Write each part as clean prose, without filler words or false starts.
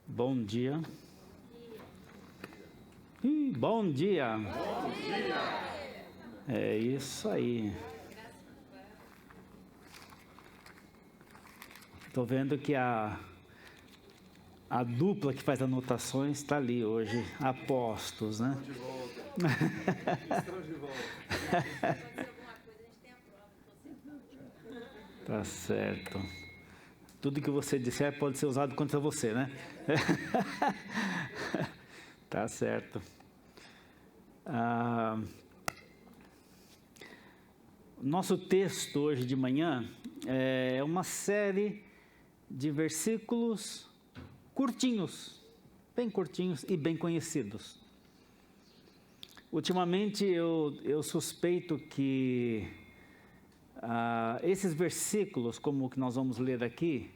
Bom dia. Bom dia. Bom dia. É isso aí. Estou vendo que a dupla que faz anotações está ali hoje, apostos, né? Estão de volta. Estão de volta. Tá certo. Tudo que você disser pode ser usado contra você, né? Tá certo. Nosso texto hoje de manhã é uma série de versículos curtinhos, bem curtinhos e bem conhecidos. Ultimamente eu suspeito que esses versículos, como o que nós vamos ler aqui,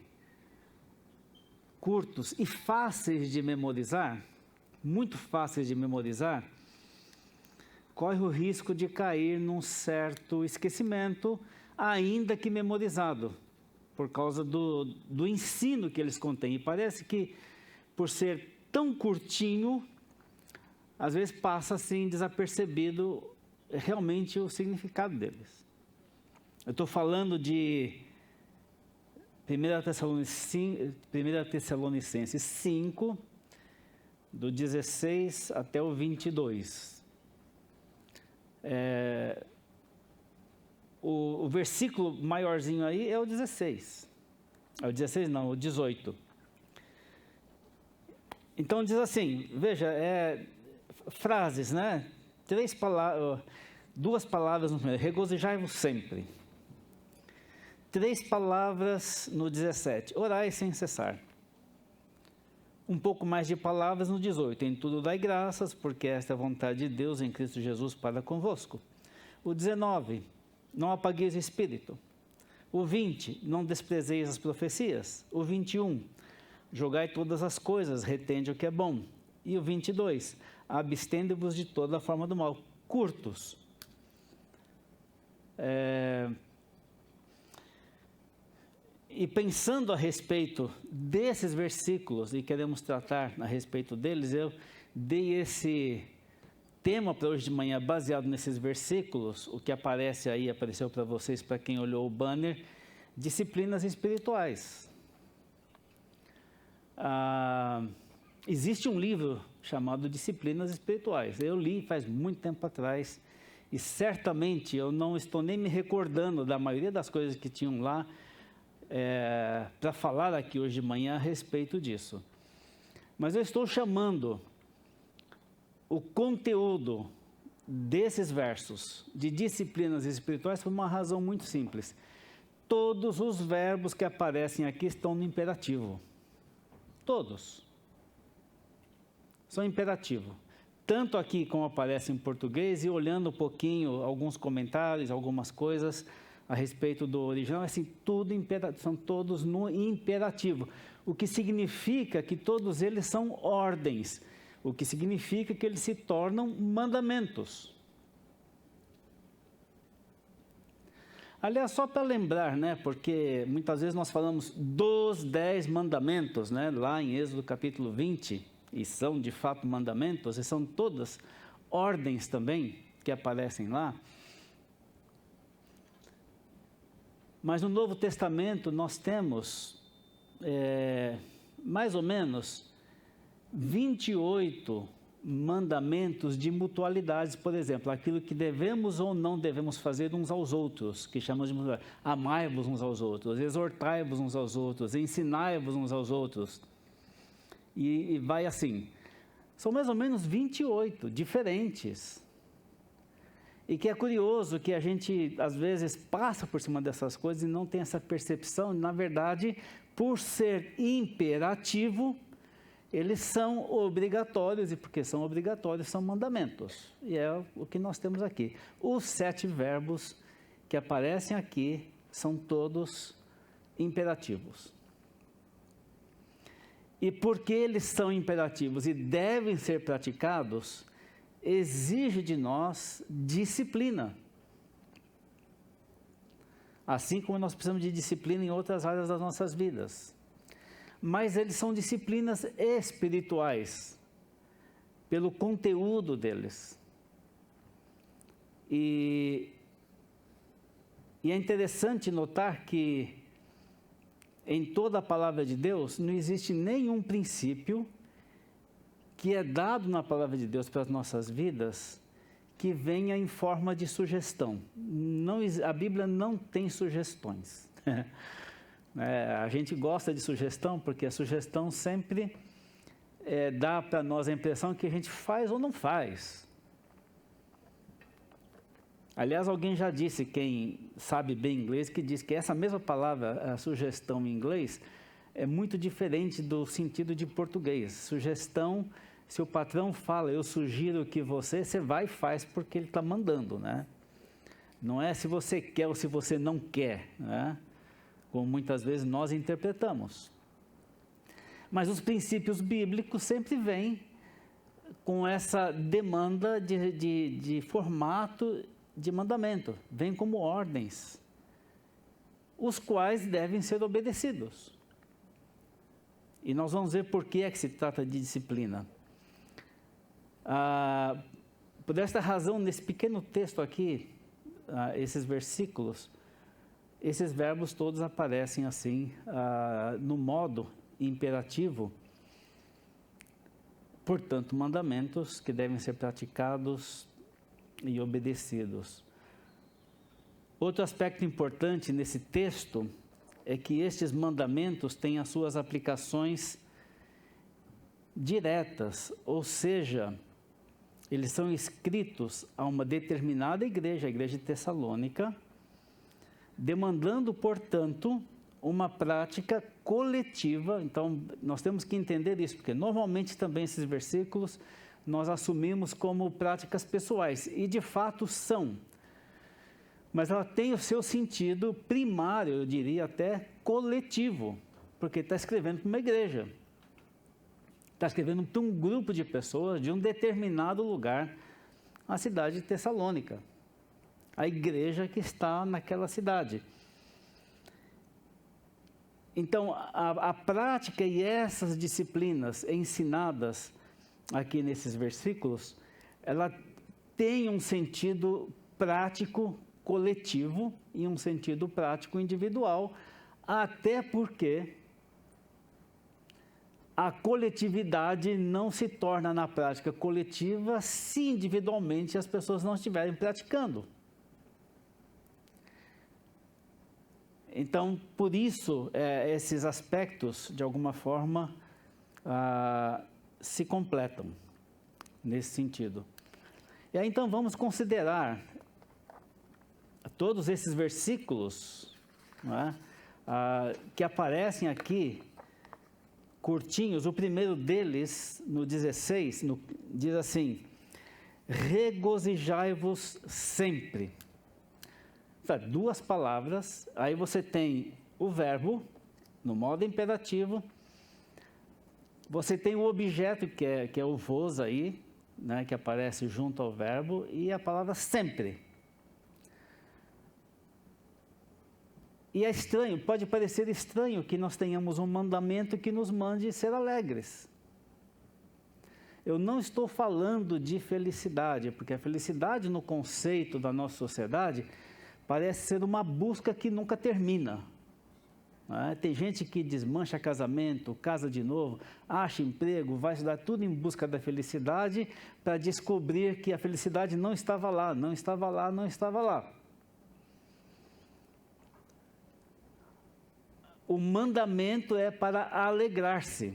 curtos e fáceis de memorizar, muito fáceis de memorizar, corre o risco de cair num certo esquecimento, ainda que memorizado, por causa do ensino que eles contêm. E parece que, por ser tão curtinho, às vezes passa assim desapercebido realmente o significado deles. Eu estou falando de 1 Tessalonicenses 5, do 16 até o 22. O versículo maiorzinho aí é o 16. É o 16 não, o 18. Então diz assim, veja, frases, né? Duas palavras no primeiro, regozijai-vos sempre. 3 palavras no 17, orai sem cessar. Um pouco mais de palavras no 18, em tudo dai graças, porque esta é a vontade de Deus em Cristo Jesus para convosco. O 19, não apagueis o espírito. O 20, não desprezeis as profecias. O 21, jogai todas as coisas, retende o que é bom. E o 22, abstende-vos de toda forma do mal. Curtos. E pensando a respeito desses versículos, e queremos tratar a respeito deles, eu dei esse tema para hoje de manhã baseado nesses versículos. O que apareceu para vocês, para quem olhou o banner, disciplinas espirituais. Existe um livro chamado Disciplinas Espirituais, eu li faz muito tempo atrás, e certamente eu não estou nem me recordando da maioria das coisas que tinham lá, para falar aqui hoje de manhã a respeito disso. Mas eu estou chamando o conteúdo desses versos de disciplinas espirituais por uma razão muito simples. Todos os verbos que aparecem aqui estão no imperativo. Todos. São imperativo. Tanto aqui como aparece em português, e olhando um pouquinho alguns comentários, algumas coisas a respeito do original, assim, tudo são todos no imperativo, o que significa que todos eles são ordens, o que significa que eles se tornam mandamentos. Aliás, só para lembrar, né, porque muitas vezes nós falamos dos 10 mandamentos, né, lá em Êxodo capítulo 20, e são de fato mandamentos, e são todas ordens também que aparecem lá. Mas no Novo Testamento nós temos mais ou menos 28 mandamentos de mutualidades, por exemplo, aquilo que devemos ou não devemos fazer uns aos outros, que chamamos de mutualidade. Amai-vos uns aos outros, exortai-vos uns aos outros, ensinai-vos uns aos outros. E vai assim. São mais ou menos 28 diferentes. E que é curioso que a gente, às vezes, passa por cima dessas coisas e não tem essa percepção. Na verdade, por ser imperativo, eles são obrigatórios, e porque são obrigatórios, são mandamentos. E é o que nós temos aqui. Os 7 verbos que aparecem aqui são todos imperativos. E porque eles são imperativos e devem ser praticados, exige de nós disciplina. Assim como nós precisamos de disciplina em outras áreas das nossas vidas. mas eles são disciplinas espirituais, pelo conteúdo deles. E é interessante notar que em toda a palavra de Deus não existe nenhum princípio que é dado na palavra de Deus para as nossas vidas que venha em forma de sugestão. A Bíblia não tem sugestões. A gente gosta de sugestão porque a sugestão sempre dá para nós a impressão que a gente faz ou não faz. Aliás, alguém já disse, quem sabe bem inglês, que diz que essa mesma palavra, a sugestão em inglês, é muito diferente do sentido de português. Sugestão, se o patrão fala, eu sugiro que você vai e faz porque ele está mandando, né? Não é se você quer ou se você não quer, né? Como muitas vezes nós interpretamos. Mas os princípios bíblicos sempre vêm com essa demanda de formato de mandamento, vêm como ordens, os quais devem ser obedecidos. E nós vamos ver por que é que se trata de disciplina. Por esta razão, nesse pequeno texto aqui, esses versículos, esses verbos todos aparecem assim, no modo imperativo. Portanto, mandamentos que devem ser praticados e obedecidos. Outro aspecto importante nesse texto é que estes mandamentos têm as suas aplicações diretas, ou seja, eles são escritos a uma determinada igreja, a igreja de Tessalônica, demandando, portanto, uma prática coletiva. Então, nós temos que entender isso, porque normalmente também esses versículos nós assumimos como práticas pessoais, e de fato são. Mas ela tem o seu sentido primário, eu diria até coletivo, porque está escrevendo para uma igreja. Está escrevendo para um grupo de pessoas de um determinado lugar, a cidade de Tessalônica, a igreja que está naquela cidade. Então, a prática e essas disciplinas ensinadas aqui nesses versículos, ela tem um sentido prático coletivo e um sentido prático individual, até porque a coletividade não se torna na prática coletiva se individualmente as pessoas não estiverem praticando. Então, por isso, esses aspectos, de alguma forma, se completam nesse sentido. E aí, então, vamos considerar todos esses versículos, não é? Que aparecem aqui, curtinhos. O primeiro deles, no 16, diz assim: regozijai-vos sempre. Duas palavras, aí você tem o verbo, no modo imperativo, você tem o objeto, que é o vos aí, né, que aparece junto ao verbo, e a palavra sempre. E é estranho, pode parecer estranho que nós tenhamos um mandamento que nos mande ser alegres. Eu não estou falando de felicidade, porque a felicidade no conceito da nossa sociedade parece ser uma busca que nunca termina. Tem gente que desmancha casamento, casa de novo, acha emprego, vai estudar tudo em busca da felicidade, para descobrir que a felicidade não estava lá, não estava lá, não estava lá. O mandamento é para alegrar-se.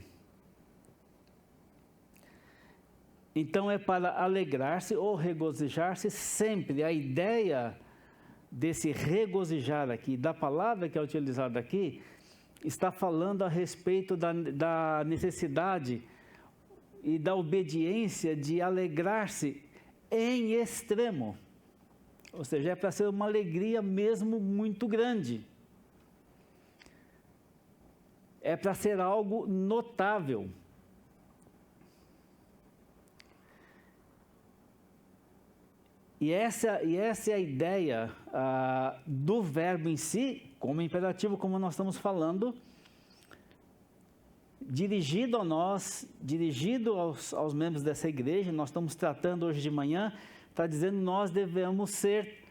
Então é para alegrar-se ou regozijar-se sempre. A ideia desse regozijar aqui, da palavra que é utilizada aqui, está falando a respeito da necessidade e da obediência de alegrar-se em extremo. Ou seja, é para ser uma alegria mesmo muito grande. É para ser algo notável. E essa é a ideia do verbo em si, como imperativo, como nós estamos falando, dirigido a nós, dirigido aos membros dessa igreja. Nós estamos tratando hoje de manhã, está dizendo que nós devemos ser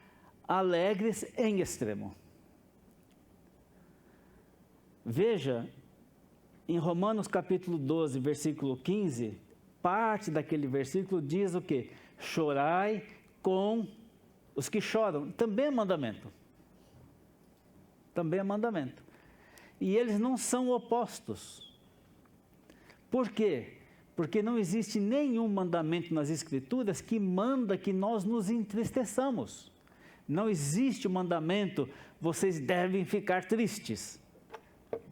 alegres em extremo. Veja, em Romanos capítulo 12, versículo 15, parte daquele versículo diz o quê? Chorai com os que choram. Também é mandamento. Também é mandamento. E eles não são opostos. Por quê? Porque não existe nenhum mandamento nas Escrituras que manda que nós nos entristeçamos. Não existe o mandamento, vocês devem ficar tristes.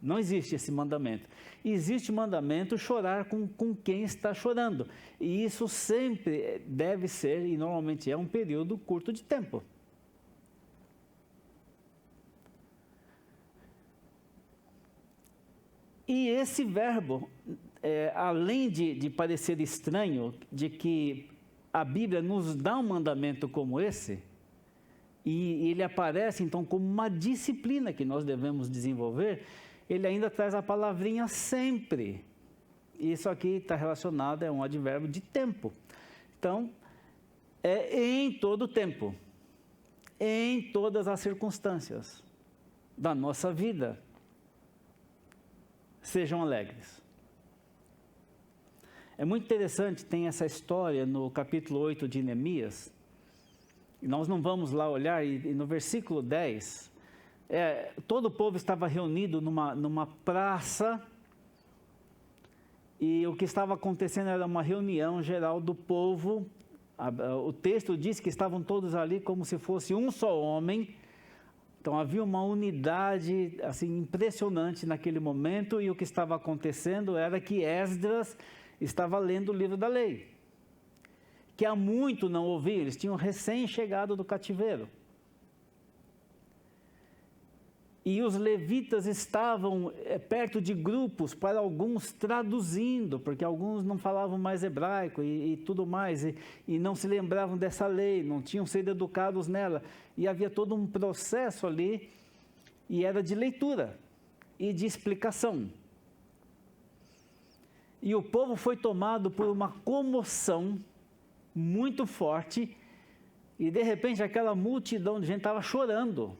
Não existe esse mandamento. Existe o mandamento chorar com quem está chorando. E isso sempre deve ser, e normalmente é um período curto de tempo. E esse verbo, além de parecer estranho, de que a Bíblia nos dá um mandamento como esse, e ele aparece então como uma disciplina que nós devemos desenvolver, ele ainda traz a palavrinha sempre. Isso aqui está relacionado, é um advérbio de tempo. Então, é em todo o tempo, em todas as circunstâncias da nossa vida. Sejam alegres. É muito interessante, tem essa história no capítulo 8 de Neemias, e nós não vamos lá olhar, e no versículo 10, todo o povo estava reunido numa praça, e o que estava acontecendo era uma reunião geral do povo. O texto diz que estavam todos ali como se fosse um só homem. Então havia uma unidade assim impressionante naquele momento, e o que estava acontecendo era que Esdras estava lendo o livro da lei, que há muito não ouvia, eles tinham recém-chegado do cativeiro. E os levitas estavam perto de grupos, para alguns traduzindo, porque alguns não falavam mais hebraico e tudo mais, e não se lembravam dessa lei, não tinham sido educados nela. E havia todo um processo ali, e era de leitura e de explicação. E o povo foi tomado por uma comoção muito forte, e de repente aquela multidão de gente estava chorando,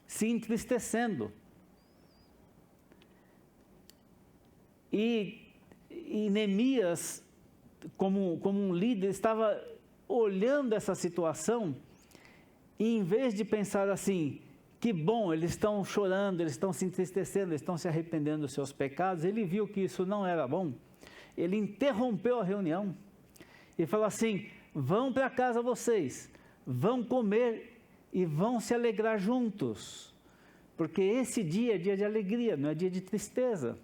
se entristecendo. E Neemias, como um líder, estava olhando essa situação, e em vez de pensar assim, que bom, eles estão chorando, eles estão se entristecendo, eles estão se arrependendo dos seus pecados, ele viu que isso não era bom, ele interrompeu a reunião, e falou assim, vão para casa vocês, vão comer e vão se alegrar juntos, porque esse dia é dia de alegria, não é dia de tristeza.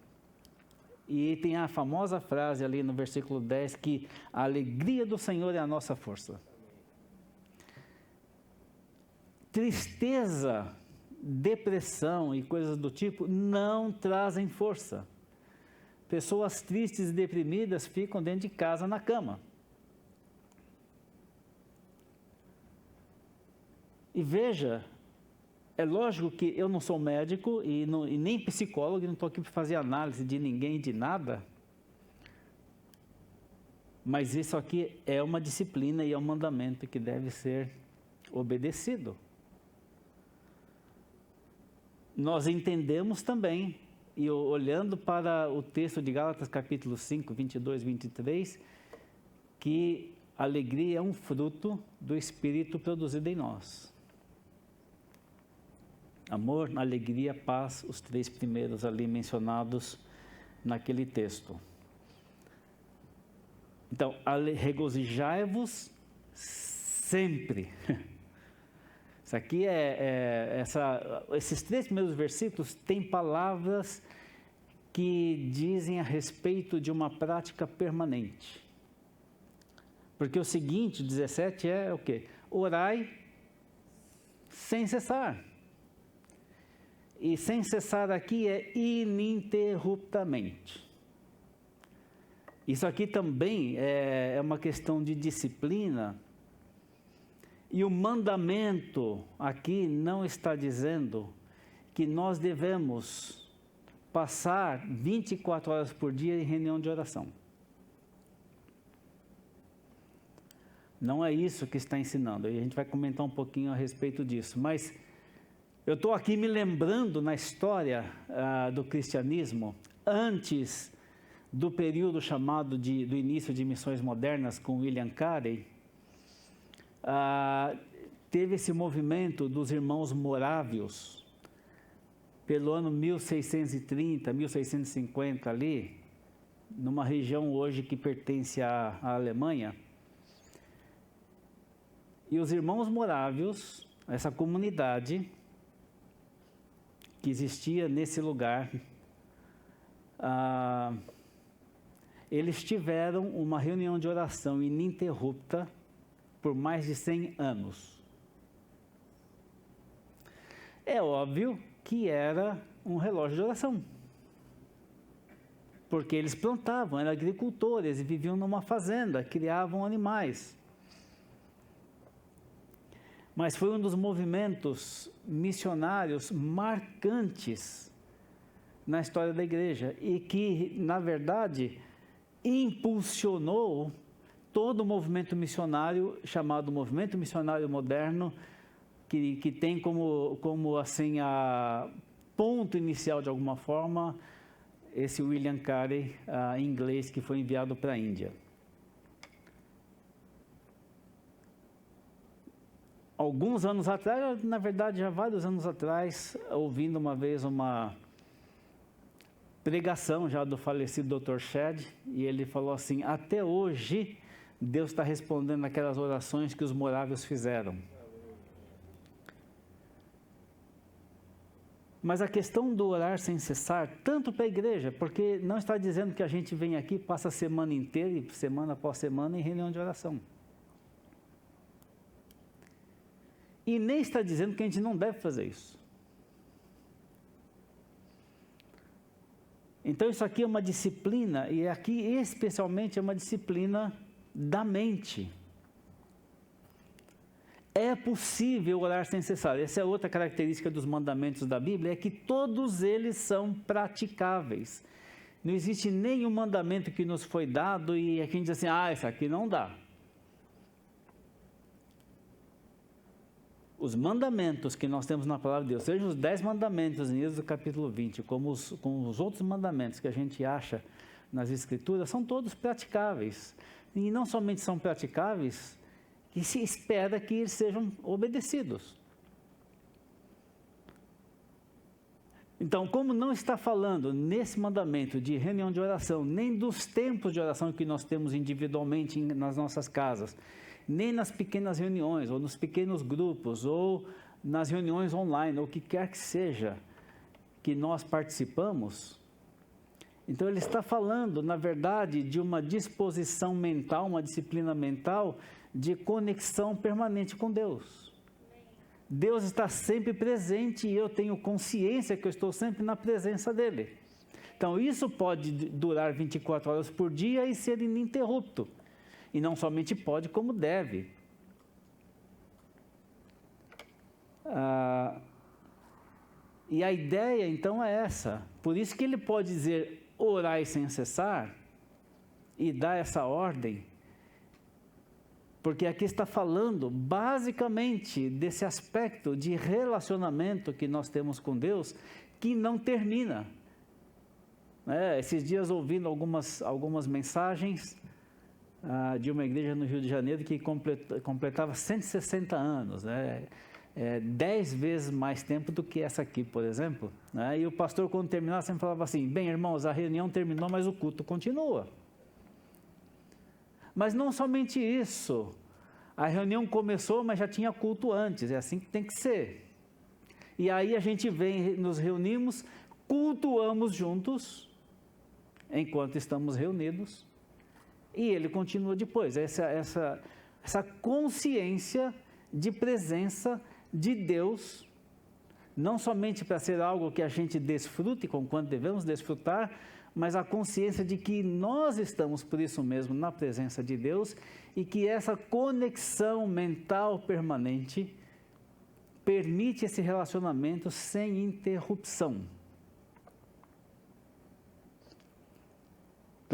E tem a famosa frase ali no versículo 10, que a alegria do Senhor é a nossa força. Tristeza, depressão e coisas do tipo não trazem força. Pessoas tristes e deprimidas ficam dentro de casa na cama. E veja, é lógico que eu não sou médico e nem psicólogo, não estou aqui para fazer análise de ninguém, de nada, mas isso aqui é uma disciplina e é um mandamento que deve ser obedecido. Nós entendemos também, e olhando para o texto de Gálatas capítulo 5, 22, 23, que a alegria é um fruto do Espírito produzido em nós. Amor, alegria, paz, os três primeiros ali mencionados naquele texto. Então, regozijai-vos sempre. Isso aqui esses três primeiros versículos têm palavras que dizem a respeito de uma prática permanente. Porque o seguinte, 17 é o quê? Orai sem cessar. E sem cessar aqui é ininterruptamente. Isso aqui também é uma questão de disciplina. E o mandamento aqui não está dizendo que nós devemos passar 24 horas por dia em reunião de oração. Não é isso que está ensinando, e a gente vai comentar um pouquinho a respeito disso, mas eu estou aqui me lembrando na história do cristianismo, antes do período chamado do início de missões modernas com William Carey, teve esse movimento dos irmãos morávios, pelo ano 1630, 1650 ali, numa região hoje que pertence à Alemanha. E os irmãos morávios, essa comunidade que existia nesse lugar, eles tiveram uma reunião de oração ininterrupta por mais de 100 anos. É óbvio que era um relógio de oração, porque eles plantavam, eram agricultores e viviam numa fazenda, criavam animais. Mas foi um dos movimentos missionários marcantes na história da igreja e que, na verdade, impulsionou todo o movimento missionário, chamado Movimento Missionário Moderno, que tem como assim, ponto inicial, de alguma forma, esse William Carey, inglês, que foi enviado para a Índia. Alguns anos atrás, na verdade, já vários anos atrás, ouvindo uma vez uma pregação já do falecido Dr. Shedd, e ele falou assim: até hoje, Deus está respondendo aquelas orações que os morávios fizeram. Mas a questão do orar sem cessar, tanto para a igreja, porque não está dizendo que a gente vem aqui, passa a semana inteira, e semana após semana, em reunião de oração. E nem está dizendo que a gente não deve fazer isso. Então isso aqui é uma disciplina, e aqui especialmente é uma disciplina da mente. É possível orar sem cessar. Essa é outra característica dos mandamentos da Bíblia, é que todos eles são praticáveis. Não existe nenhum mandamento que nos foi dado e a gente diz assim: isso aqui não dá. Os mandamentos que nós temos na palavra de Deus, sejam os 10 mandamentos em Êxodo capítulo 20, como os outros mandamentos que a gente acha nas Escrituras, são todos praticáveis. E não somente são praticáveis, que se espera que eles sejam obedecidos. Então, como não está falando nesse mandamento de reunião de oração, nem dos tempos de oração que nós temos individualmente nas nossas casas, nem nas pequenas reuniões, ou nos pequenos grupos, ou nas reuniões online, ou o que quer que seja que nós participamos, então ele está falando, na verdade, de uma disposição mental, uma disciplina mental de conexão permanente com Deus. Deus está sempre presente e eu tenho consciência que eu estou sempre na presença dEle. Então isso pode durar 24 horas por dia e ser ininterrupto. E não somente pode, como deve. E a ideia, então, é essa. Por isso que ele pode dizer: orai sem cessar, e dar essa ordem, porque aqui está falando, basicamente, desse aspecto de relacionamento que nós temos com Deus, que não termina. Esses dias, ouvindo algumas mensagens de uma igreja no Rio de Janeiro que completava 160 anos, 10 vezes mais tempo do que essa aqui, por exemplo. E o pastor, quando terminava, sempre falava assim: bem, irmãos, a reunião terminou, mas o culto continua. Mas não somente isso, a reunião começou, mas já tinha culto antes, é assim que tem que ser. E aí a gente vem, nos reunimos, cultuamos juntos, enquanto estamos reunidos, e ele continua depois. Essa consciência de presença de Deus, não somente para ser algo que a gente desfrute, com quanto devemos desfrutar, mas a consciência de que nós estamos, por isso mesmo, na presença de Deus, e que essa conexão mental permanente permite esse relacionamento sem interrupção.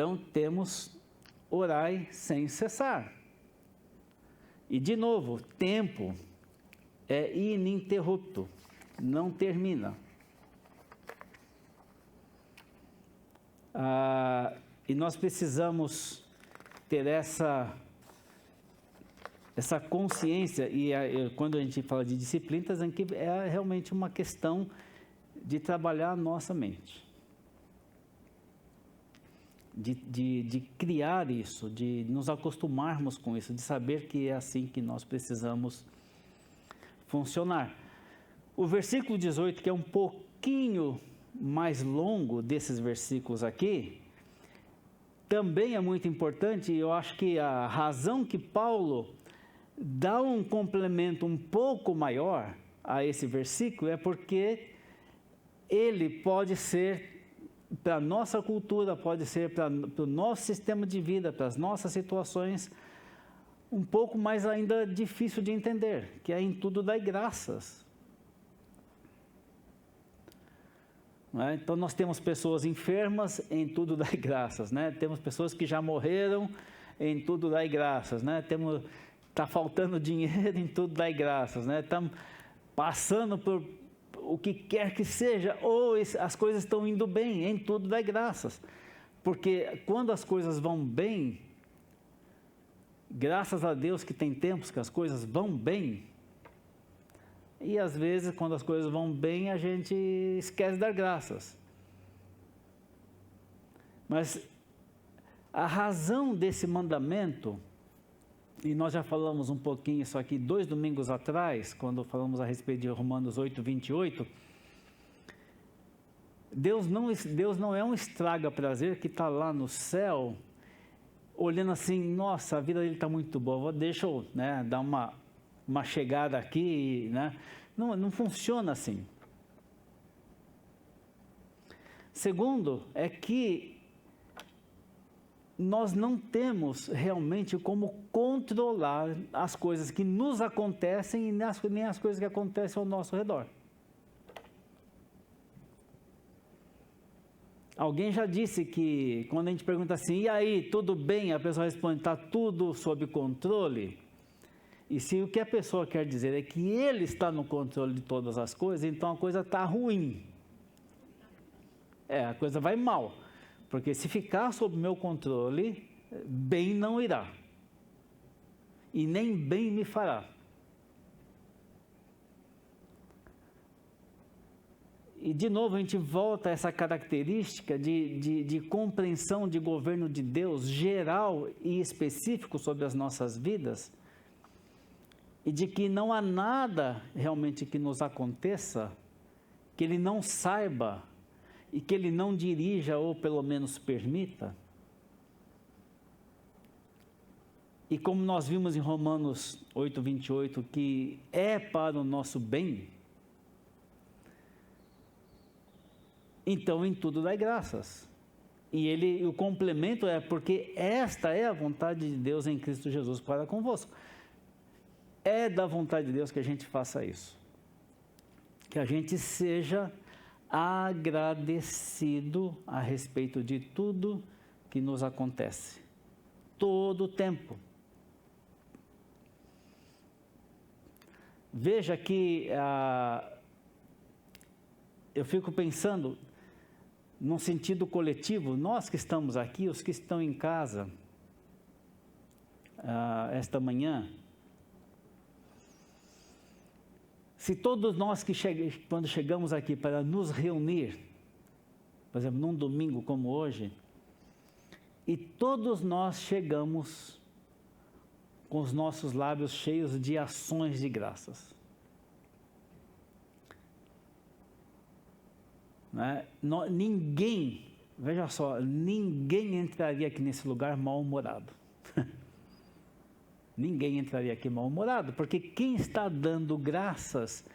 Então, temos orai sem cessar. E, de novo, tempo é ininterrupto, não termina. E nós precisamos ter essa consciência, quando a gente fala de disciplinas, é realmente uma questão de trabalhar a nossa mente. De criar isso, de nos acostumarmos com isso, de saber que é assim que nós precisamos funcionar. O versículo 18, que é um pouquinho mais longo desses versículos aqui, também é muito importante, e eu acho que a razão que Paulo dá um complemento um pouco maior a esse versículo é porque ele pode ser, para a nossa cultura, pode ser para o nosso sistema de vida, para as nossas situações, um pouco mais ainda difícil de entender, que é em tudo dai graças. Não é? Então nós temos pessoas enfermas, em tudo dai graças, né? Temos pessoas que já morreram, em tudo dai graças, né? Está faltando dinheiro, em tudo dai graças, né? Estamos passando por o que quer que seja, ou as coisas estão indo bem, em tudo dai graças. Porque quando as coisas vão bem, graças a Deus que tem tempos que as coisas vão bem, e às vezes quando as coisas vão bem a gente esquece de dar graças. Mas a razão desse mandamento, e nós já falamos um pouquinho isso aqui 2 domingos atrás, quando falamos a respeito de Romanos 8, 28, Deus não é um estraga-prazer que está lá no céu, olhando assim, nossa, a vida dele está muito boa, deixa eu dar uma chegada aqui, né? Não funciona assim. Segundo, é que nós não temos realmente como controlar as coisas que nos acontecem e nem as coisas que acontecem ao nosso redor. Alguém já disse que quando a gente pergunta assim, e aí, tudo bem? A pessoa responde, está tudo sob controle. E se o que a pessoa quer dizer é que ele está no controle de todas as coisas, então a coisa está ruim. A coisa vai mal. Porque se ficar sob meu controle, bem não irá. E nem bem me fará. E de novo a gente volta a essa característica de compreensão de governo de Deus geral e específico sobre as nossas vidas, e de que não há nada realmente que nos aconteça que Ele não saiba e que Ele não dirija ou pelo menos permita. E como nós vimos em Romanos 8, 28, que é para o nosso bem, então em tudo dai graças. E o complemento é porque esta é a vontade de Deus em Cristo Jesus para convosco. É da vontade de Deus que a gente faça isso. Que a gente seja agradecido a respeito de tudo que nos acontece. Todo o tempo. Veja que eu fico pensando num sentido coletivo, nós que estamos aqui, os que estão em casa esta manhã, se todos nós quando chegamos aqui para nos reunir, por exemplo, num domingo como hoje, e todos nós chegamos com os nossos lábios cheios de ações de graças. Né? Ninguém, veja só, ninguém entraria aqui nesse lugar mal-humorado. Ninguém entraria aqui mal-humorado, porque quem está dando graças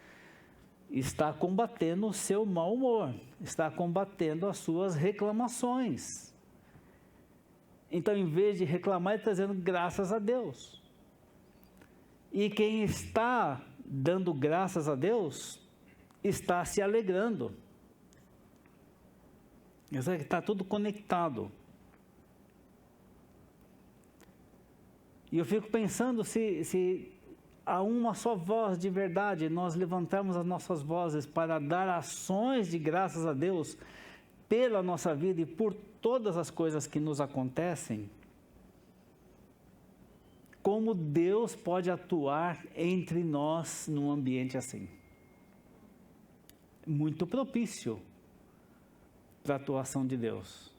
está combatendo o seu mau humor, está combatendo as suas reclamações. Então, em vez de reclamar, ele está dizendo graças a Deus. E quem está dando graças a Deus, está se alegrando. Está tudo conectado. E eu fico pensando se a uma só voz de verdade nós levantarmos as nossas vozes para dar ações de graças a Deus pela nossa vida e por todas as coisas que nos acontecem, como Deus pode atuar entre nós num ambiente assim. Muito propício para a atuação de Deus.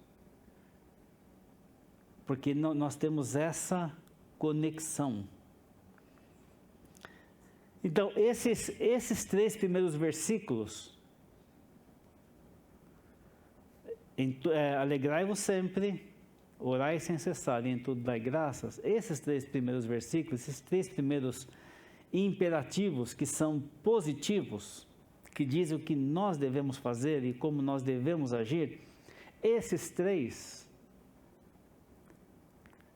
Porque nós temos essa conexão. Então, esses 3 primeiros versículos, alegrai-vos sempre, orai sem cessar e em tudo dai graças. Esses 3 primeiros versículos, esses 3 primeiros imperativos que são positivos, que dizem o que nós devemos fazer e como nós devemos agir, esses 3,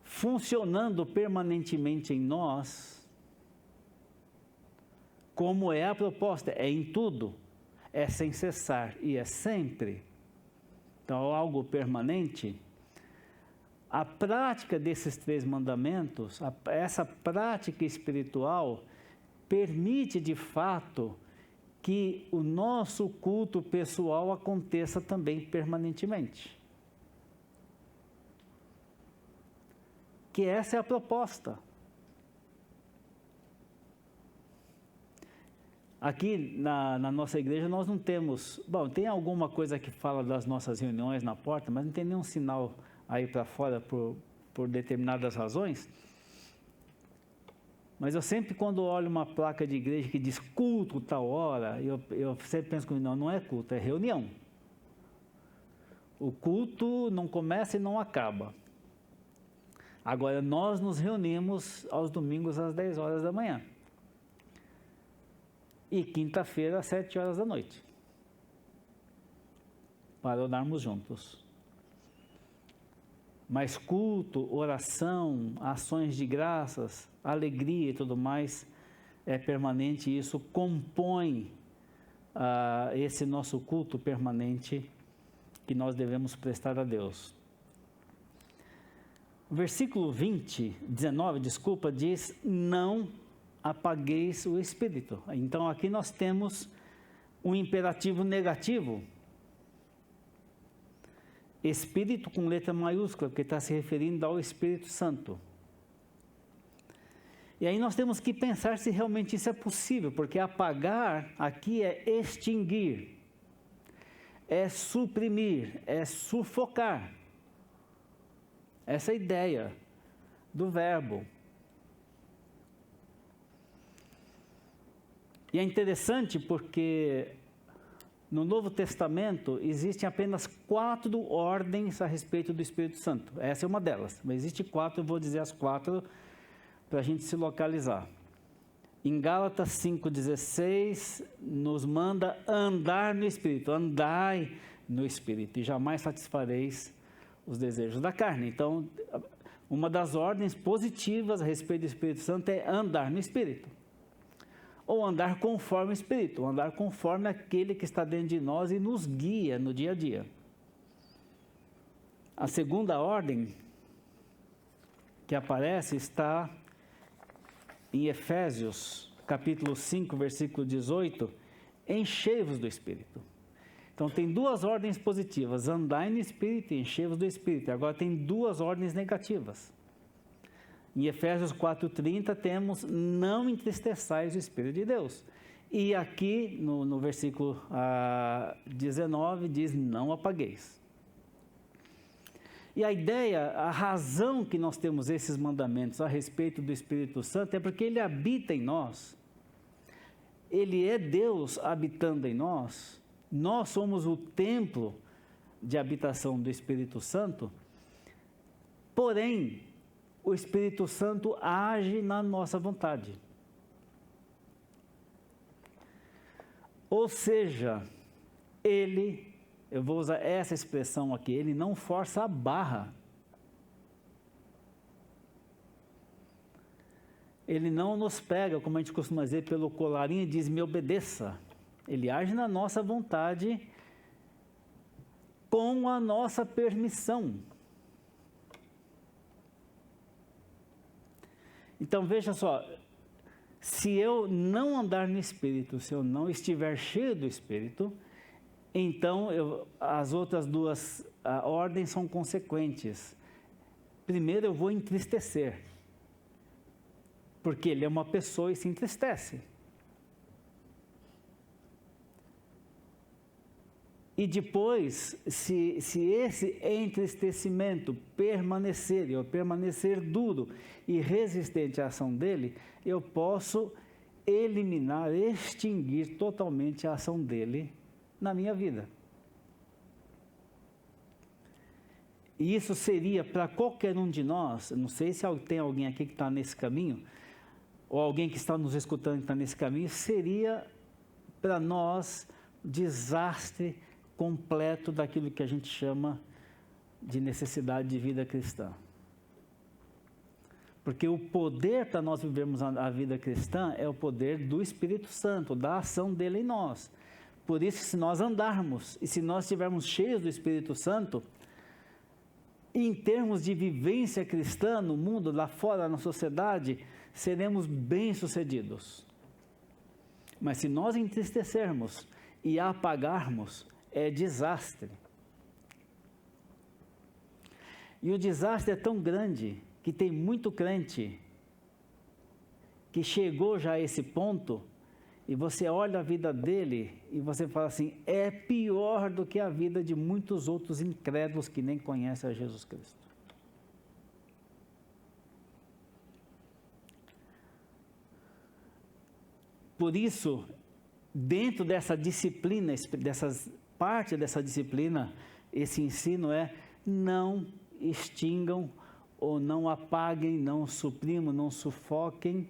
funcionando permanentemente em nós, como é a proposta, é em tudo, é sem cessar e é sempre. Então, algo permanente. A prática desses 3 mandamentos, essa prática espiritual, permite de fato que o nosso culto pessoal aconteça também permanentemente. Que essa é a proposta. Aqui na nossa igreja nós não temos, tem alguma coisa que fala das nossas reuniões na porta, mas não tem nenhum sinal aí para fora por determinadas razões. Mas eu sempre, quando olho uma placa de igreja que diz culto tal hora, eu sempre penso comigo, não é culto, é reunião. O culto não começa e não acaba. Agora, nós nos reunimos aos domingos às 10 horas da manhã. E quinta-feira às 7 horas da noite. Para orarmos juntos. Mas culto, oração, ações de graças, alegria e tudo mais é permanente, e isso compõe esse nosso culto permanente que nós devemos prestar a Deus. O versículo 19, diz, não apagueis o Espírito. Então aqui nós temos um imperativo negativo. Espírito com letra maiúscula, porque está se referindo ao Espírito Santo. E aí nós temos que pensar se realmente isso é possível, porque apagar aqui é extinguir, é suprimir, é sufocar. Essa é a ideia do verbo. E é interessante porque no Novo Testamento existem apenas 4 ordens a respeito do Espírito Santo. Essa é uma delas, mas existem 4, eu vou dizer as 4 para a gente se localizar. Em Gálatas 5,16 nos manda andar no Espírito, andai no Espírito e jamais satisfareis os desejos da carne. Então, uma das ordens positivas a respeito do Espírito Santo é andar no Espírito. Ou andar conforme o Espírito, andar conforme aquele que está dentro de nós e nos guia no dia a dia. A segunda ordem que aparece está em Efésios, capítulo 5, versículo 18, enchei-vos do Espírito. Então tem 2 ordens positivas, andai no Espírito e enchei-vos do Espírito. Agora tem 2 ordens negativas. Em Efésios 4,30 temos, não entristeçais o Espírito de Deus. E aqui no versículo 19 diz, não apagueis. E a ideia, a razão que nós temos esses mandamentos a respeito do Espírito Santo é porque ele habita em nós. Ele é Deus habitando em nós. Nós somos o templo de habitação do Espírito Santo. Porém, o Espírito Santo age na nossa vontade. Ou seja, eu vou usar essa expressão aqui, ele não força a barra. Ele não nos pega, como a gente costuma dizer, pelo colarinho e diz, me obedeça. Ele age na nossa vontade com a nossa permissão. Então veja só, se eu não andar no Espírito, se eu não estiver cheio do Espírito, então as outras duas ordens são consequentes. Primeiro eu vou entristecer, porque ele é uma pessoa e se entristece. E depois, se esse entristecimento permanecer, eu permanecer duro e resistente à ação dele, eu posso eliminar, extinguir totalmente a ação dele na minha vida. E isso seria para qualquer um de nós, não sei se tem alguém aqui que está nesse caminho, ou alguém que está nos escutando que está nesse caminho, seria para nós desastre completo daquilo que a gente chama de necessidade de vida cristã. Porque o poder para nós vivermos a vida cristã é o poder do Espírito Santo, da ação dele em nós. Por isso, se nós andarmos e se nós estivermos cheios do Espírito Santo, em termos de vivência cristã no mundo, lá fora, na sociedade, seremos bem-sucedidos. Mas se nós entristecermos e apagarmos, é desastre. E o desastre é tão grande que tem muito crente que chegou já a esse ponto e você olha a vida dele e você fala assim, é pior do que a vida de muitos outros incrédulos que nem conhecem a Jesus Cristo. Por isso, dentro dessa disciplina, parte dessa disciplina, esse ensino é não extingam ou não apaguem, não suprimam, não sufoquem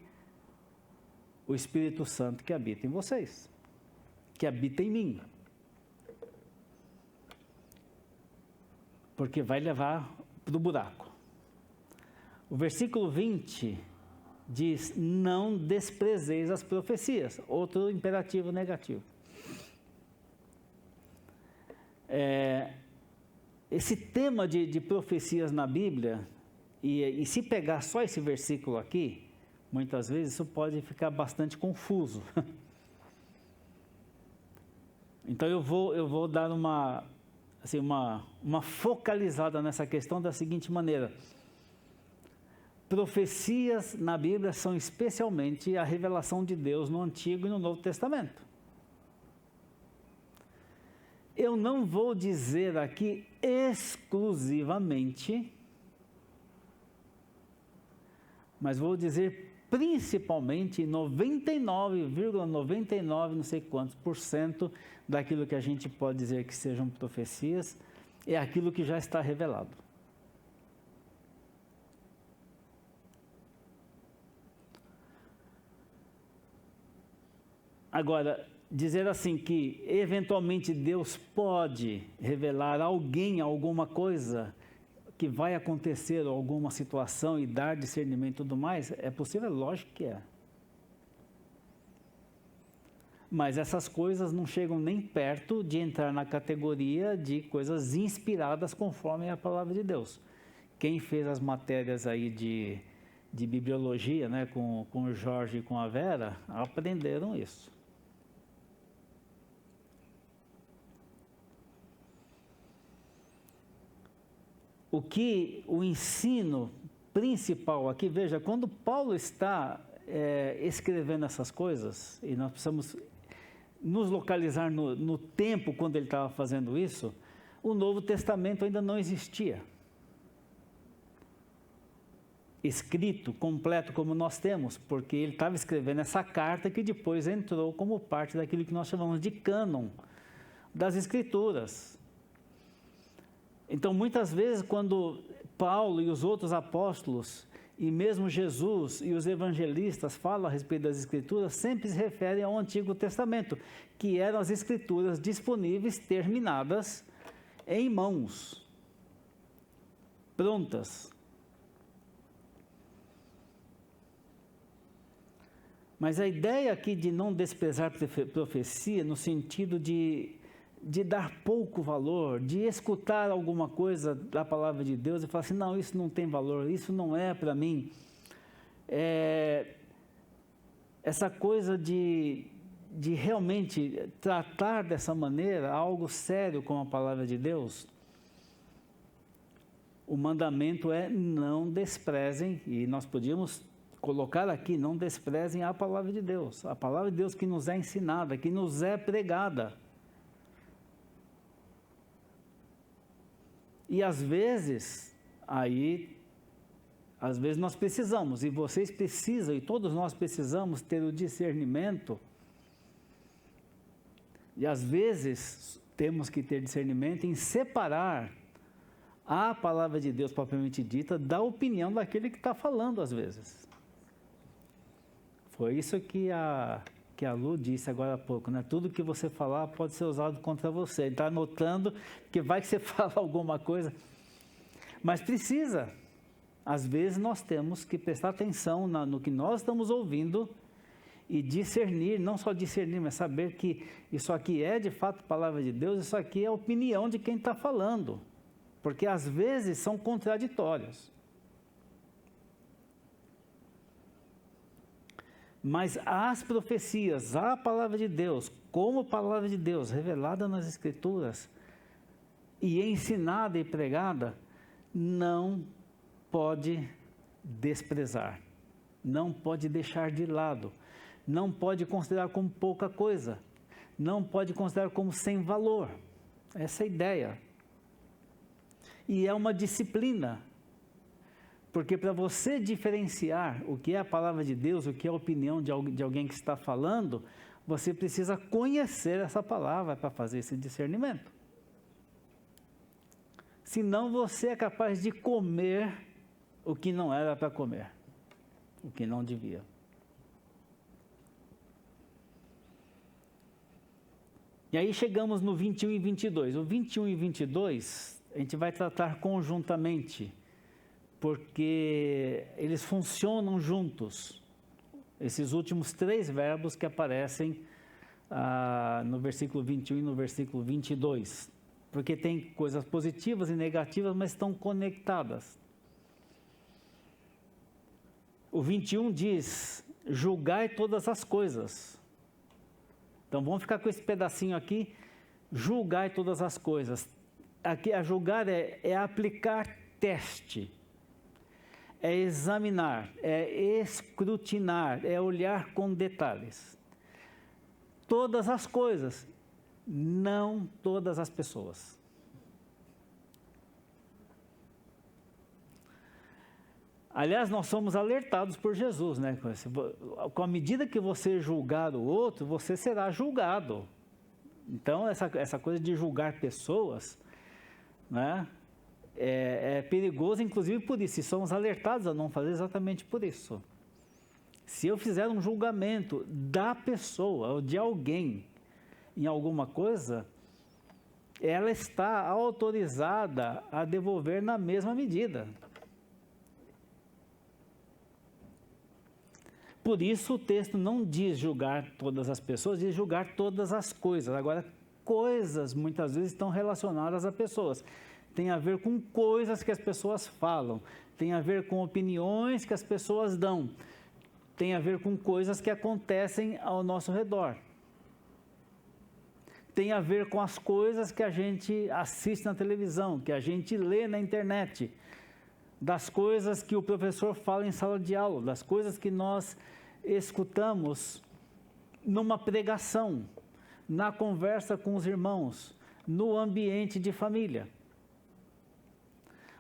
o Espírito Santo que habita em vocês, que habita em mim. Porque vai levar para o buraco. O versículo 20 diz, não desprezeis as profecias, outro imperativo negativo. Esse tema de profecias na Bíblia, e se pegar só esse versículo aqui, muitas vezes isso pode ficar bastante confuso. Então eu vou dar uma focalizada nessa questão da seguinte maneira. Profecias na Bíblia são especialmente a revelação de Deus no Antigo e no Novo Testamento. Eu não vou dizer aqui exclusivamente, mas vou dizer principalmente 99,99 não sei quantos % daquilo que a gente pode dizer que sejam profecias é aquilo que já está revelado. Agora, dizer assim que eventualmente Deus pode revelar a alguém alguma coisa que vai acontecer, alguma situação e dar discernimento e tudo mais, é possível? Lógico que é. Mas essas coisas não chegam nem perto de entrar na categoria de coisas inspiradas conforme a palavra de Deus. Quem fez as matérias aí de bibliologia, né, com o Jorge e com a Vera, aprenderam isso. O ensino principal aqui, veja, quando Paulo está escrevendo essas coisas, e nós precisamos nos localizar no tempo quando ele estava fazendo isso, o Novo Testamento ainda não existia. Escrito, completo como nós temos, porque ele estava escrevendo essa carta que depois entrou como parte daquilo que nós chamamos de cânon das Escrituras. Então, muitas vezes, quando Paulo e os outros apóstolos, e mesmo Jesus e os evangelistas falam a respeito das Escrituras, sempre se referem ao Antigo Testamento, que eram as Escrituras disponíveis, terminadas, em mãos, prontas. Mas a ideia aqui de não desprezar profecia, no sentido de dar pouco valor, de escutar alguma coisa da palavra de Deus e falar assim, não, isso não tem valor, isso não é para mim. essa coisa de realmente tratar dessa maneira algo sério com a palavra de Deus, o mandamento é não desprezem, e nós podíamos colocar aqui, não desprezem a palavra de Deus, a palavra de Deus que nos é ensinada, que nos é pregada. E às vezes nós precisamos, e vocês precisam, e todos nós precisamos ter o discernimento, e às vezes temos que ter discernimento em separar a palavra de Deus propriamente dita da opinião daquele que está falando às vezes. Foi isso que a Lu disse agora há pouco, né? Tudo que você falar pode ser usado contra você. Está anotando que vai que você fala alguma coisa, mas precisa. Às vezes nós temos que prestar atenção no que nós estamos ouvindo e discernir, não só discernir, mas saber que isso aqui é de fato palavra de Deus, isso aqui é a opinião de quem está falando, porque às vezes são contraditórios. Mas as profecias, a palavra de Deus, como palavra de Deus, revelada nas Escrituras, e ensinada e pregada, não pode desprezar, não pode deixar de lado, não pode considerar como pouca coisa, não pode considerar como sem valor. Essa é a ideia. E é uma disciplina, porque para você diferenciar o que é a palavra de Deus, o que é a opinião de alguém que está falando, você precisa conhecer essa palavra para fazer esse discernimento. Senão você é capaz de comer o que não era para comer, o que não devia. E aí chegamos no 21 e 22. O 21 e 22 a gente vai tratar conjuntamente, porque eles funcionam juntos. Esses últimos 3 verbos que aparecem no versículo 21 e no versículo 22. Porque tem coisas positivas e negativas, mas estão conectadas. O 21 diz: julgai todas as coisas. Então vamos ficar com esse pedacinho aqui, julgai todas as coisas. Aqui a julgar é aplicar teste, é examinar, é escrutinar, é olhar com detalhes. Todas as coisas, não todas as pessoas. Aliás, nós somos alertados por Jesus, né? Com a medida que você julgar o outro, você será julgado. Então, essa coisa de julgar pessoas, né? É perigoso, inclusive por isso. E somos alertados a não fazer exatamente por isso. Se eu fizer um julgamento da pessoa ou de alguém em alguma coisa, ela está autorizada a devolver na mesma medida. Por isso o texto não diz julgar todas as pessoas, diz julgar todas as coisas. Agora, coisas muitas vezes estão relacionadas a pessoas. Tem a ver com coisas que as pessoas falam, tem a ver com opiniões que as pessoas dão, tem a ver com coisas que acontecem ao nosso redor. Tem a ver com as coisas que a gente assiste na televisão, que a gente lê na internet, das coisas que o professor fala em sala de aula, das coisas que nós escutamos numa pregação, na conversa com os irmãos, no ambiente de família.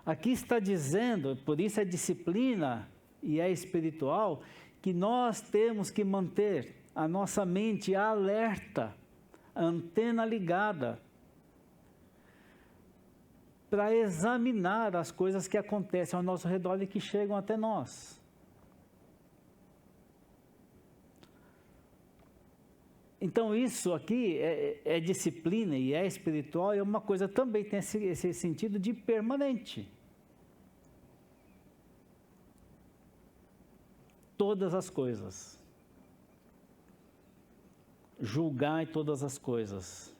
Aqui está dizendo, por isso é disciplina e é espiritual, que nós temos que manter a nossa mente alerta, a antena ligada, para examinar as coisas que acontecem ao nosso redor e que chegam até nós. Então isso aqui é disciplina e é espiritual, e é uma coisa também tem esse sentido de permanente. Todas as coisas. Julgai todas as coisas.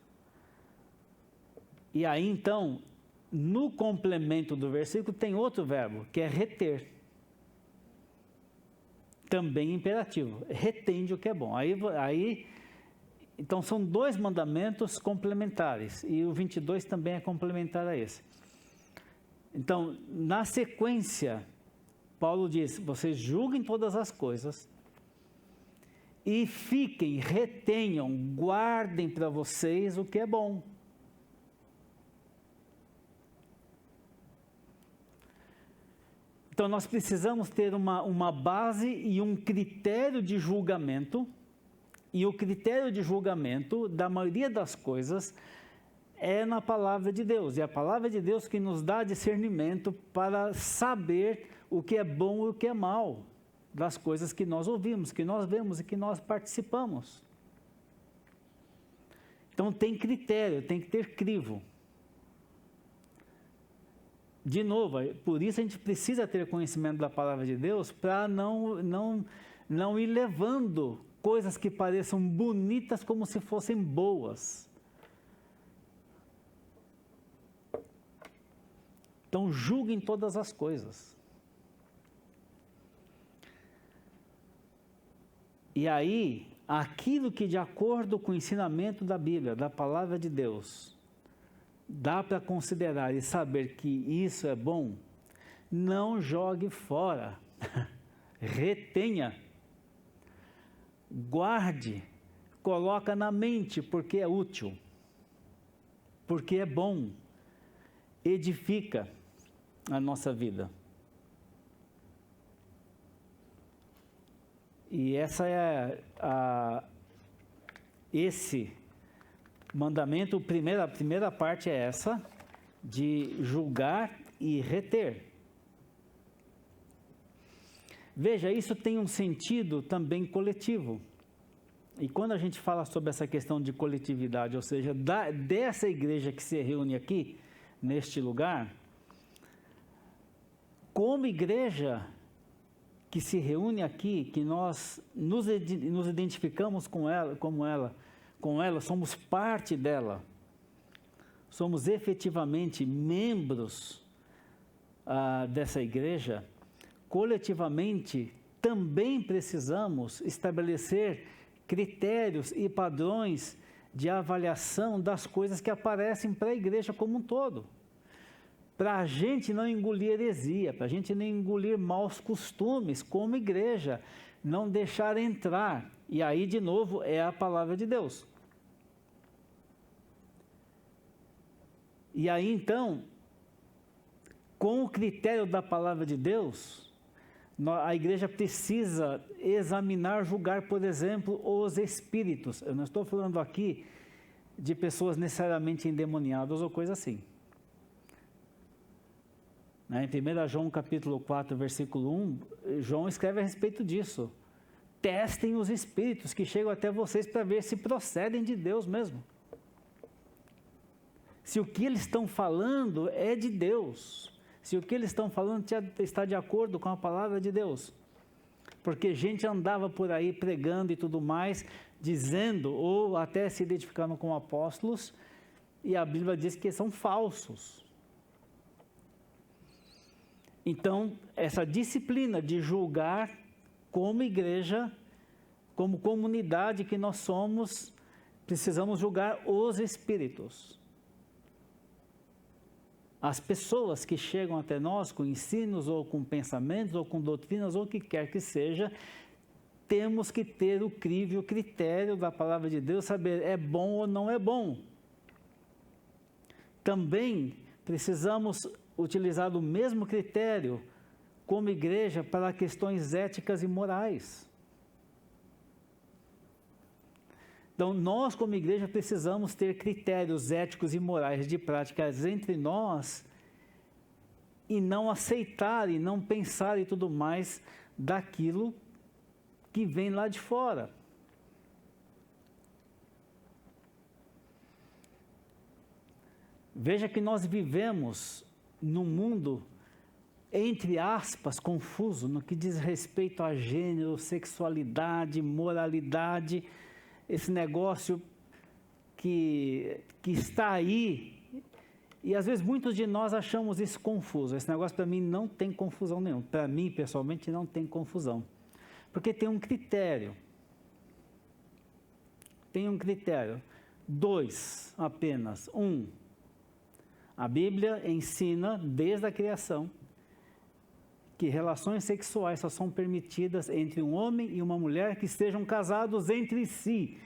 E aí então, no complemento do versículo tem outro verbo, que é reter. também imperativo. Retende o que é bom. Então, são 2 mandamentos complementares. E o 22 também é complementar a esse. Então, na sequência, Paulo diz, vocês julguem todas as coisas e fiquem, retenham, guardem para vocês o que é bom. Então, nós precisamos ter uma base e um critério de julgamento, e o critério de julgamento da maioria das coisas é na palavra de Deus. É a palavra de Deus que nos dá discernimento para saber o que é bom e o que é mal das coisas que nós ouvimos, que nós vemos e que nós participamos. Então, tem critério, tem que ter crivo. De novo, por isso a gente precisa ter conhecimento da palavra de Deus para não ir levando coisas que pareçam bonitas como se fossem boas. Então, julguem todas as coisas. E aí, aquilo que de acordo com o ensinamento da Bíblia, da palavra de Deus, dá para considerar e saber que isso é bom, não jogue fora, retenha, guarde, coloca na mente porque é útil, porque é bom, edifica a nossa vida. E essa é esse mandamento, a primeira parte é essa, de julgar e reter. Veja, isso tem um sentido também coletivo. E quando a gente fala sobre essa questão de coletividade, ou seja, dessa igreja que se reúne aqui, neste lugar, como igreja que se reúne aqui, que nós nos identificamos com ela, somos parte dela, somos efetivamente membros dessa igreja, coletivamente também precisamos estabelecer critérios e padrões de avaliação das coisas que aparecem para a igreja como um todo. Para a gente não engolir heresia, para a gente não engolir maus costumes como igreja, não deixar entrar. E aí, de novo, é a palavra de Deus. E aí, então, com o critério da palavra de Deus, a igreja precisa examinar, julgar, por exemplo, os espíritos. Eu não estou falando aqui de pessoas necessariamente endemoniadas ou coisa assim. Em 1 João capítulo 4, versículo 1, João escreve a respeito disso. Testem os espíritos que chegam até vocês para ver se procedem de Deus mesmo. Se o que eles estão falando é de Deus. Se o que eles estão falando está de acordo com a palavra de Deus. Porque gente andava por aí pregando e tudo mais, dizendo, ou até se identificando com apóstolos, e a Bíblia diz que são falsos. Então, essa disciplina de julgar como igreja, como comunidade que nós somos, precisamos julgar os espíritos. As pessoas que chegam até nós com ensinos, ou com pensamentos, ou com doutrinas, ou o que quer que seja, temos que ter o crivo, o critério da palavra de Deus, saber é bom ou não é bom. Também precisamos utilizar o mesmo critério como igreja para questões éticas e morais. Então, nós como igreja precisamos ter critérios éticos e morais de práticas entre nós e não aceitar e não pensar e tudo mais daquilo que vem lá de fora. Veja que nós vivemos num mundo, entre aspas, confuso no que diz respeito a gênero, sexualidade, moralidade, esse negócio que está aí, e às vezes muitos de nós achamos isso confuso. Esse negócio para mim não tem confusão nenhuma, para mim pessoalmente não tem confusão, Porque tem um critério. Tem um critério. 2 apenas. 1. A Bíblia ensina desde a criação que relações sexuais só são permitidas entre um homem e uma mulher que estejam casados entre si.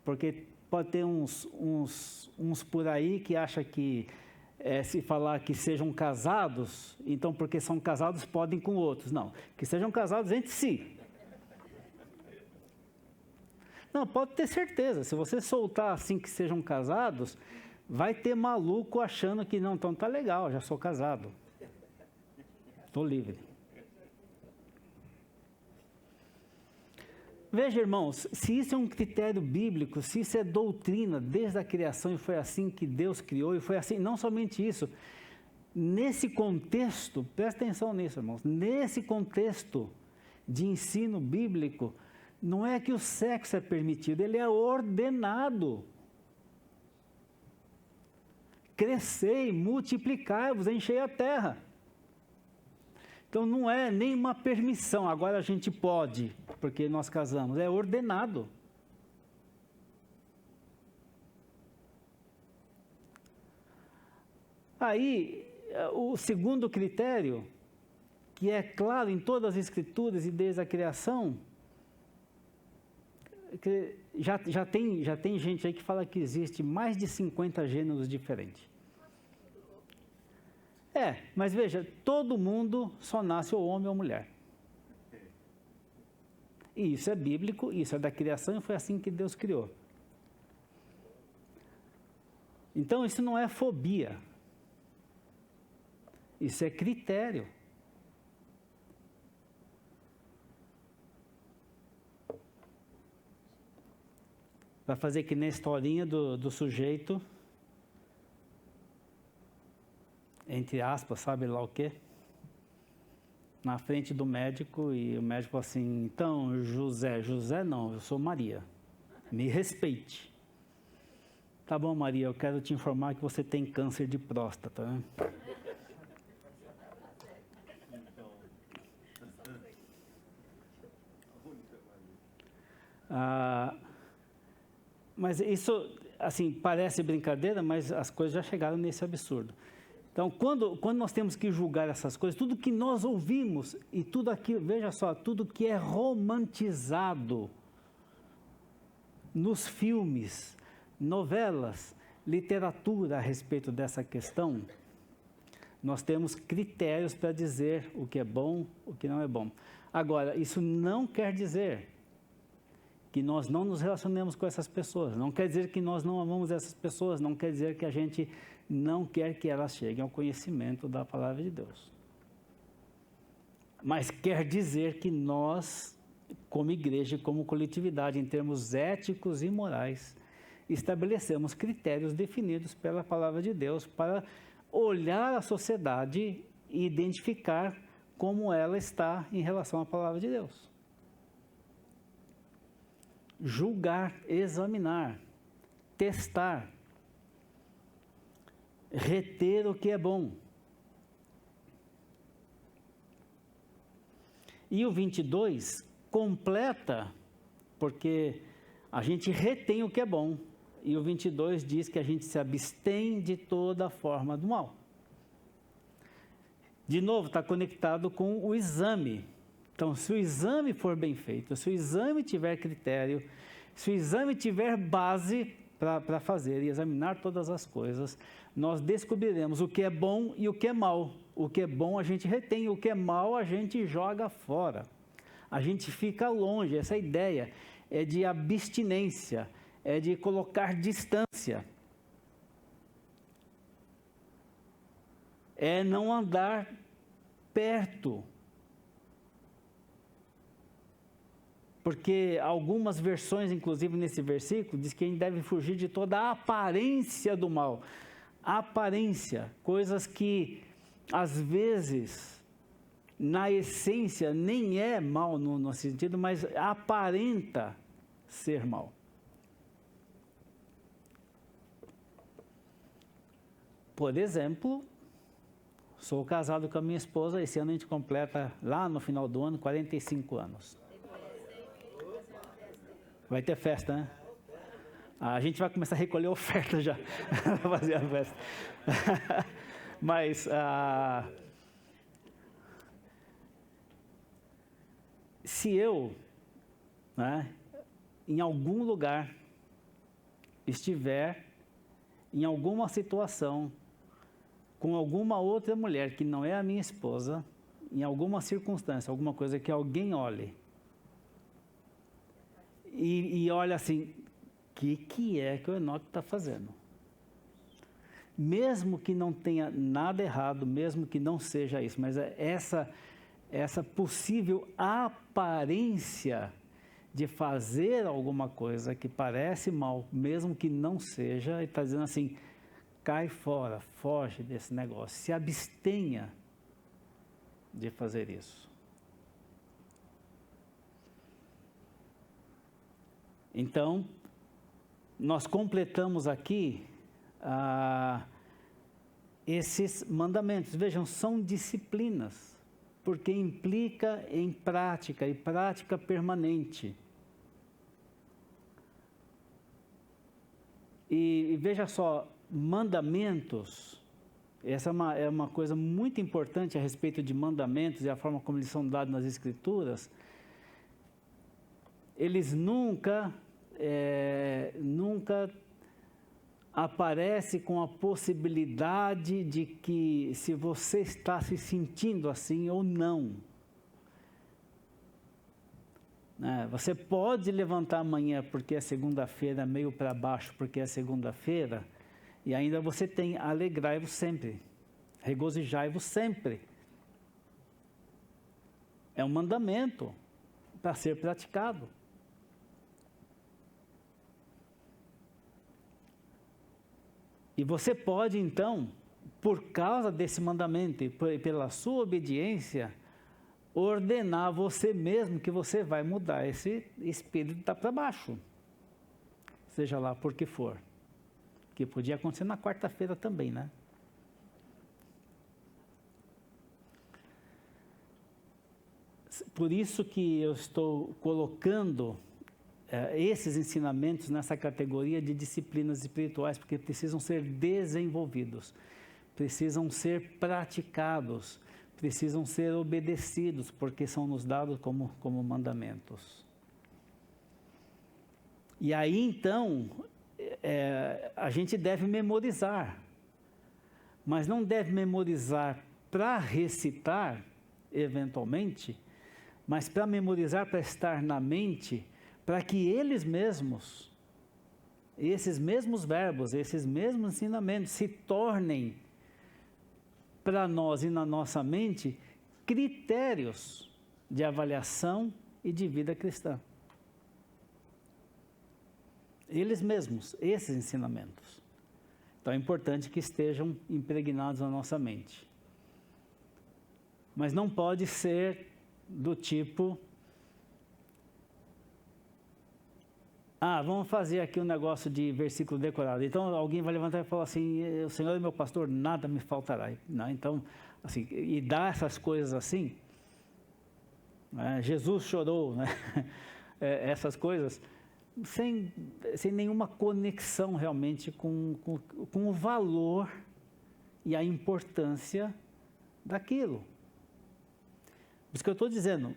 Porque pode ter uns por aí que acham que se falar que sejam casados, então porque são casados podem com outros. Não, que sejam casados entre si. Não, pode ter certeza, se você soltar assim que sejam casados, vai ter maluco achando que não, então tá legal, já sou casado. Estou livre. Veja, irmãos, se isso é um critério bíblico, se isso é doutrina desde a criação e foi assim que Deus criou, e foi assim, não somente isso, nesse contexto, presta atenção nisso, irmãos, nesse contexto de ensino bíblico, não é que o sexo é permitido, ele é ordenado. Crescei, multiplicai-vos, enchei a terra. Então não é nem uma permissão, agora a gente pode, porque nós casamos, é ordenado. Aí, o segundo critério, que é claro em todas as escrituras e desde a criação, que já tem gente aí que fala que existe mais de 50 gêneros diferentes. Mas veja, todo mundo só nasce ou homem ou mulher. E isso é bíblico, isso é da criação e foi assim que Deus criou. Então isso não é fobia. Isso é critério. Vai fazer que nem a historinha do sujeito, entre aspas, sabe lá o quê? Na frente do médico, e o médico falou assim, então, José não, eu sou Maria, me respeite. Tá bom, Maria, eu quero te informar que você tem câncer de próstata, né? Mas isso, assim, parece brincadeira, mas as coisas já chegaram nesse absurdo. Então, quando nós temos que julgar essas coisas, tudo que nós ouvimos e tudo aquilo, veja só, tudo que é romantizado nos filmes, novelas, literatura a respeito dessa questão, nós temos critérios para dizer o que é bom, o que não é bom. Agora, isso não quer dizer que nós não nos relacionemos com essas pessoas, não quer dizer que nós não amamos essas pessoas, não quer dizer que a gente não quer que elas cheguem ao conhecimento da palavra de Deus. Mas quer dizer que nós, como igreja, como coletividade, em termos éticos e morais, estabelecemos critérios definidos pela palavra de Deus para olhar a sociedade e identificar como ela está em relação à palavra de Deus. Julgar, examinar, testar, reter o que é bom. E o 22 completa, porque a gente retém o que é bom, e o 22 diz que a gente se abstém de toda forma do mal. De novo, está conectado com o exame. Então, se o exame for bem feito, se o exame tiver critério, se o exame tiver base para fazer e examinar todas as coisas, nós descobriremos o que é bom e o que é mal. O que é bom a gente retém, o que é mal a gente joga fora. A gente fica longe. Essa ideia é de abstinência, é de colocar distância. É não andar perto. Porque algumas versões, inclusive nesse versículo, diz que a gente deve fugir de toda a aparência do mal. Aparência, coisas que às vezes, na essência, nem é mal no sentido, mas aparenta ser mal. Por exemplo, sou casado com a minha esposa, esse ano a gente completa, lá no final do ano, 45 anos. Vai ter festa, né? A gente vai começar a recolher oferta já, para fazer a festa. Mas, se eu, né, em algum lugar, estiver em alguma situação com alguma outra mulher que não é a minha esposa, em alguma circunstância, alguma coisa que alguém olhe e olha assim, o que é que o Enoque está fazendo? Mesmo que não tenha nada errado, mesmo que não seja isso, mas essa possível aparência de fazer alguma coisa que parece mal, mesmo que não seja, ele está dizendo assim, cai fora, foge desse negócio, se abstenha de fazer isso. Então, nós completamos aqui esses mandamentos. Vejam, são disciplinas, porque implica em prática e prática permanente. E veja só, mandamentos, essa é uma coisa muito importante a respeito de mandamentos e a forma como eles são dados nas Escrituras. Eles nunca aparecem com a possibilidade de que se você está se sentindo assim ou não. Você pode levantar amanhã porque é segunda-feira, meio para baixo porque é segunda-feira, e ainda você tem alegrai-vos sempre, regozijai-vos sempre. É um mandamento para ser praticado. E você pode então, por causa desse mandamento e pela sua obediência, ordenar você mesmo que você vai mudar esse espírito para baixo, seja lá por que for, que podia acontecer na quarta-feira também, né? Por isso que eu estou colocando esses ensinamentos nessa categoria de disciplinas espirituais, porque precisam ser desenvolvidos, precisam ser praticados, precisam ser obedecidos, porque são nos dados como mandamentos. E aí, então, a gente deve memorizar, mas não deve memorizar para recitar, eventualmente, mas para memorizar, para estar na mente, para que eles mesmos, esses mesmos verbos, esses mesmos ensinamentos, se tornem para nós e na nossa mente critérios de avaliação e de vida cristã. Eles mesmos, esses ensinamentos. Então é importante que estejam impregnados na nossa mente. Mas não pode ser do tipo, vamos fazer aqui um negócio de versículo decorado. Então alguém vai levantar e falar assim, o Senhor é meu pastor, nada me faltará. Não, então, assim, e dar essas coisas assim, Jesus chorou, né? Essas coisas, sem nenhuma conexão realmente com o valor e a importância daquilo. Por isso que eu estou dizendo,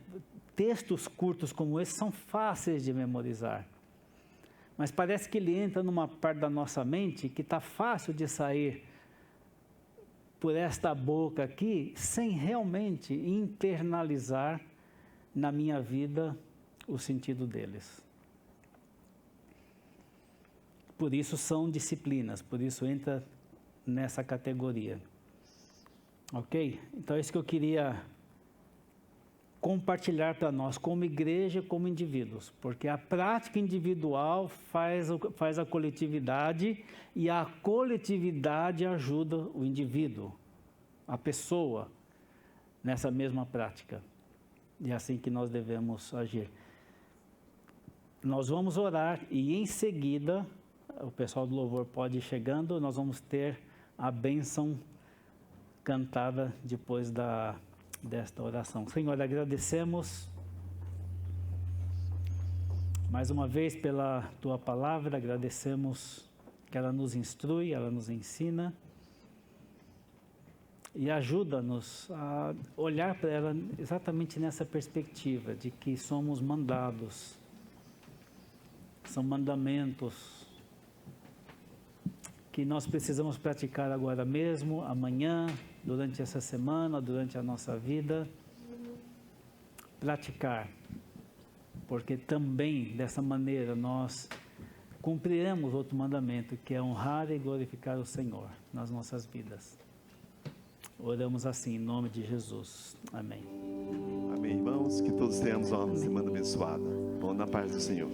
textos curtos como esse são fáceis de memorizar. Mas parece que ele entra numa parte da nossa mente que está fácil de sair por esta boca aqui, sem realmente internalizar na minha vida o sentido deles. Por isso são disciplinas, por isso entra nessa categoria. Ok? Então é isso que eu queria compartilhar para nós, como igreja, como indivíduos, porque a prática individual faz a coletividade e a coletividade ajuda o indivíduo, a pessoa, nessa mesma prática. E é assim que nós devemos agir. Nós vamos orar e em seguida, o pessoal do louvor pode ir chegando, nós vamos ter a bênção cantada depois desta oração. Senhor, agradecemos Mais uma vez, pela tua palavra, agradecemos que ela nos instrui, ela nos ensina e ajuda-nos a olhar para ela exatamente nessa perspectiva de que somos mandados, são mandamentos que nós precisamos praticar agora mesmo, amanhã, durante essa semana, durante a nossa vida, praticar, porque também dessa maneira nós cumpriremos outro mandamento, que é honrar e glorificar o Senhor nas nossas vidas. Oramos assim, em nome de Jesus. Amém. Amém, irmãos. Que todos tenhamos uma semana abençoada. Vamos na paz do Senhor.